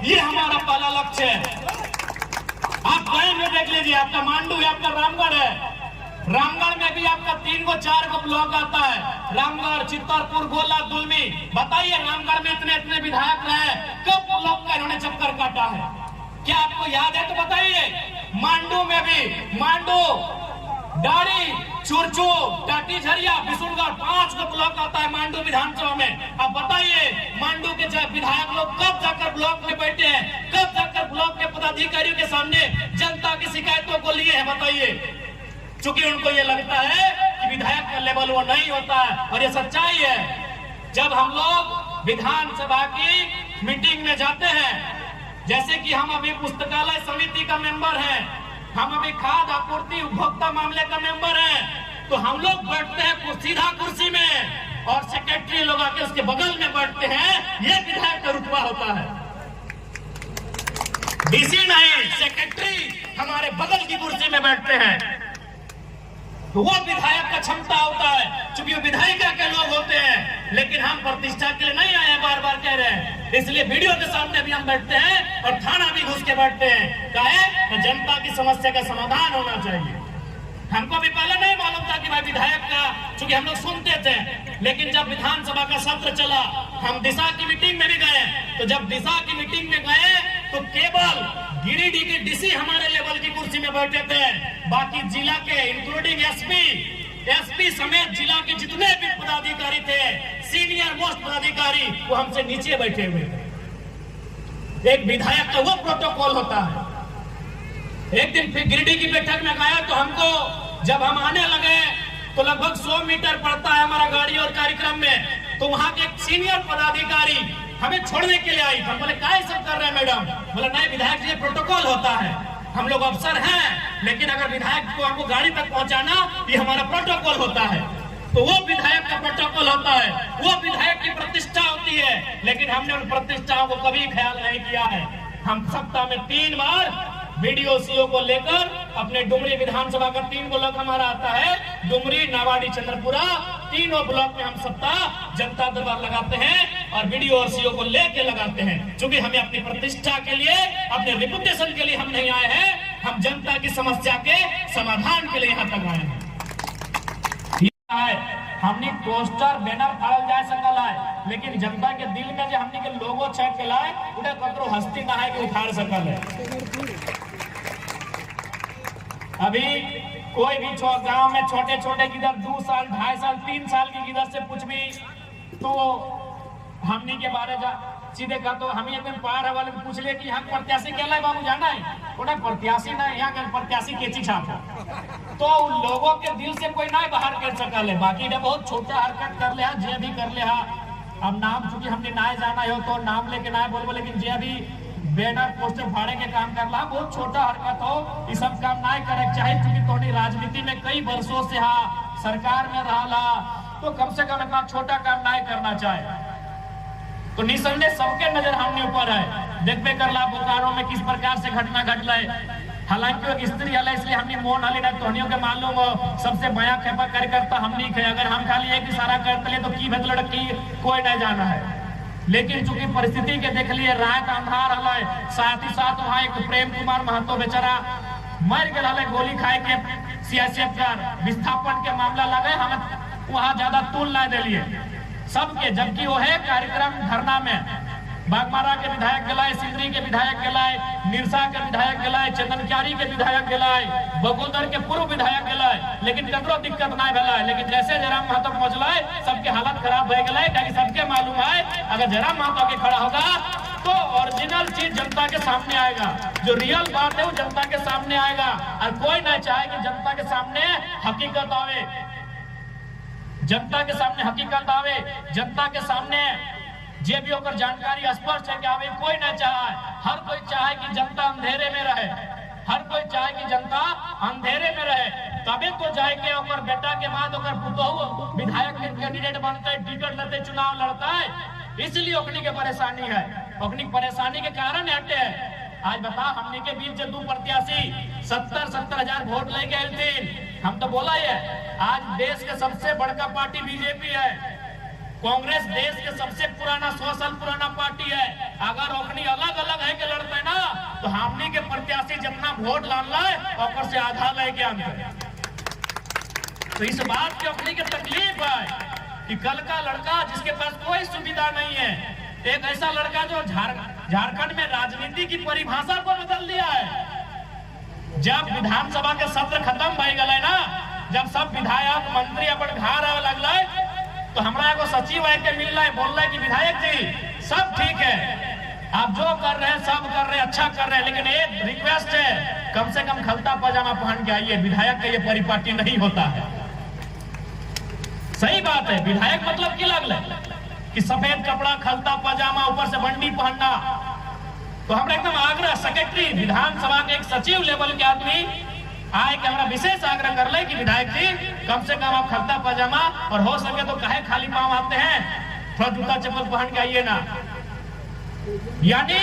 ये हमारा पहला लक्ष्य है। आप कहीं में देख लीजिए, आपका मांडू है, आपका रामगढ़ है, रामगढ़ में भी आपका 3 को 4 को ब्लॉक आता है, रामगढ़, चित्तौड़पुर, गोला, दुलमी। बताइए रामगढ़ में इतने इतने विधायक रहे, कब ब्लॉक का इन्होंने चक्कर काटा है? क्या आपको याद है तो बताइए। मांडू में भी, मांडू, डाड़ी, चुरचू, टाटी झरिया, बिशुनगढ़ 5 को ब्लॉक आता है मांडू विधानसभा में। अब बताइए मांडू के विधायक लोग कब जाकर ब्लॉक में बैठे हैं, कब जाकर ब्लॉक के पदाधिकारियों के सामने जनता की शिकायतों को लिए हैं? बताइए। चूंकि उनको ये लगता है कि विधायक का लेवल वो नहीं होता है, और ये सच्चाई है। जब हम लोग विधानसभा की मीटिंग में जाते हैं, जैसे कि हम अभी पुस्तकालय समिति का मेंबर हैं, हम अभी खाद्य आपूर्ति उपभोक्ता मामले का मेंबर हैं, तो हम लोग बैठते हैं सीधा कुर्सी में और सेक्रेटरी लोग आके उसके बगल में बैठते हैं। ये विधायक का रुतबा होता है। डीसी नहीं, सेक्रेटरी हमारे बगल की कुर्सी में बैठते हैं, तो वो विधायक का क्षमता होता है। चूंकि वो विधायिका के लोग होते हैं, लेकिन हम प्रतिष्ठा के लिए नहीं आए, बार बार कह रहे हैं। इसलिए वीडियो के सामने भी हम बैठते हैं और थाना भी घुस के बैठते हैं। काहे? जनता की समस्या का समाधान होना चाहिए। हमको भी पहले नहीं मालूम था कि भाई विधायक का, चूंकि हम लोग सुनते थे, लेकिन जब विधानसभा का सत्र चला, हम दिशा की मीटिंग में भी गए, तो जब दिशा की मीटिंग में गए तो केवल गिरिडीह के डीसी हमारे लेवल की कुर्सी में बैठे थे, बाकी जिला के इंक्लूडिंग एसपी समेत जिला के जितने भी पदाधिकारी थे, सीनियर मोस्ट पदाधिकारी, वो हमसे नीचे बैठे हुए थे। एक विधायक का वो प्रोटोकॉल होता है। एक दिन फिर गिरिडीह की बैठक में गया, तो हमको जब हम आने लगे तो लगभग 100 मीटर पड़ता है हमारा गाड़ी और कार्यक्रम में, तो वहां के एक सीनियर पदाधिकारी हमें छोड़ने के लिए आई। हम बोले क्या सब कर रहे हैं मैडम? बोले नहीं विधायक जी, प्रोटोकॉल होता है, हम लोग अफसर हैं, लेकिन अगर विधायक को हमको गाड़ी तक पहुंचाना, ये हमारा प्रोटोकॉल होता है। तो वो विधायक का प्रोटोकॉल होता है, वो विधायक की प्रतिष्ठा होती है, लेकिन हमने उन प्रतिष्ठाओं को कभी ख्याल नहीं किया है। हम सप्ताह में 3 बार वीडियो सीओ को लेकर अपने डुमरी विधानसभा का 3 ब्लॉक हमारा आता है, डुमरी, नावाडी, चंद्रपुरा, तीनों ब्लॉक में हम सप्ताह जनता दरबार लगाते हैं और वीडियो और सीओ को लेके लगाते हैं। क्योंकि हमें अपनी प्रतिष्ठा के लिए, अपने रिपुटेशन के लिए हम नहीं आए हैं, हम जनता की समस्या के समाधान के लिए यहाँ तक आए हैं। हमने पोस्टर बैनर फाड़ल जाए सकल है, लेकिन जनता के दिल में जो हमने के लोगो छप के लाए, उन्हें कतरो हस्ती ना है कि उखाड़ सकल है। अभी कोई भी गांव में छोटे छोटे गिदर 2 साल, 2.5 साल, 3 साल की गिदर से कुछ भी तो हमनी के बारे सीधे का तो हम एक दिन पार है वाले पूछ ले कि यहाँ प्रत्याशी क्या है बाबू, जाना है? उन्हें प्रत्याशी ना, यहाँ का प्रत्याशी केची छाप है। तो उन लोगों के दिल से कोई ना बाहर कर सकल है। बाकी ने बहुत छोटा हरकत कर ले, जे भी कर ले। अब नाम चूंकि हमने ना जाना हो तो नाम लेके ना बोलबो, लेकिन जे भी बैनर पोस्टर फाड़े के काम करला, बहुत छोटा हरकत हो, ये सब काम ना करे चाहिए। क्योंकि तोनी राजनीति में कई वर्षों से सरकार में रहा, तो कम से कम इतना छोटा काम ना करना चाहे। तो निसंदेह सबके नजर हमने ऊपर है। देखबे करला बोकारो में किस प्रकार से घटना घटला है। हालांकि वो स्त्री है, इसलिए हमने मोन हाली ना, तोहनियों के मालूम हो सबसे बया खेपा कार्यकर्ता हम नहीं थे। अगर हम खाली एक इशारा करते तो की भेद लड़की कोई नहीं जाना है। लेकिन चूंकि परिस्थिति के देख लिए, रात अंधार हल, साथ ही साथ वहाँ एक प्रेम कुमार महतो बेचारा मर गए, गोली खाए के सीआईएसएफ का विस्थापन के मामला लगे, हम वहाँ ज्यादा तूल ना दिलिए सबके। जबकि वो है कार्यक्रम धरना में बागमारा के विधायक गलाए, सिंदरी के विधायक गलाए, निरसा के विधायक गलाए, चंदनक्यारी के विधायक गलाए, बगोदर के पूर्व विधायक गलाए, लेकिन कतरो दिक्कत ना भेला। लेकिन जैसे जयराम महतो पहुंचलाए, सबके हालत खराब हो गए, क्योंकि सबके मालूम है अगर जयराम महतो के खड़ा होगा तो ओरिजिनल चीज जनता के सामने आएगा, जो रियल बात है वो जनता के सामने आएगा। और कोई ना चाहे कि जनता के सामने हकीकत आवे, जनता के सामने हकीकत आवे, जनता के सामने जे भी होकर जानकारी स्पष्ट है कि आवे। कोई ना चाहे, हर कोई चाहे कि जनता अंधेरे में रहे, हर कोई चाहे कि जनता अंधेरे में रहे, तबे तो जाए के ओकर बेटा के बाद ओकर पुतहु विधायक के कैंडिडेट बनता है, टिकट लेते, चुनाव लड़ता है। इसलिए ओकनी के परेशानी है, ओकनी परेशानी के कारण हटे है। आज बता, हमने के बीच जो 2 प्रत्याशी 70 हजार वोट ले गए थे, हम तो बोला है आज देश के सबसे बड़का पार्टी बीजेपी है, कांग्रेस देश के सबसे पुराना 100 साल पुराना पार्टी है। अगर ओखनी अलग अलग है तो हमने के प्रत्याशी जितना वोट लान लाए और से आधा लेके आने। तो इस बात की अपनी के तकलीफ है कि कल का लड़का जिसके पास कोई सुविधा नहीं है, एक ऐसा लड़का जो झारखंड में राजनीति की परिभाषा को बदल दिया है। जब विधानसभा के सत्र खत्म भई गए ना, जब सब विधायक मंत्री अपन घर आवे लगल, तो हमरा एगो सचिव है के मिल रहा है, बोल रहा है कि विधायक जी सब ठीक है, आप जो कर रहे हैं सब कर रहे हैं, अच्छा कर रहे हैं, लेकिन एक रिक्वेस्ट है, कम से कम खलता पजामा पहन के आइए, विधायक का ये परिपाटी नहीं होता है। सही बात है, विधायक मतलब की लगल कि सफेद कपड़ा, खलता पजामा, ऊपर से बंडी पहनना। तो हमरा एकदम आग्रह, सेक्रेटरी विधानसभा के एक सचिव लेवल के आदमी आए के हमरा विशेष आग्रह कर ले कि विधायक जी कम से कम आप खलता पजामा और हो सके तो काहे खाली पांव आते हैं, थोड़ा जूता चप्पल पहन के आइए ना। यानी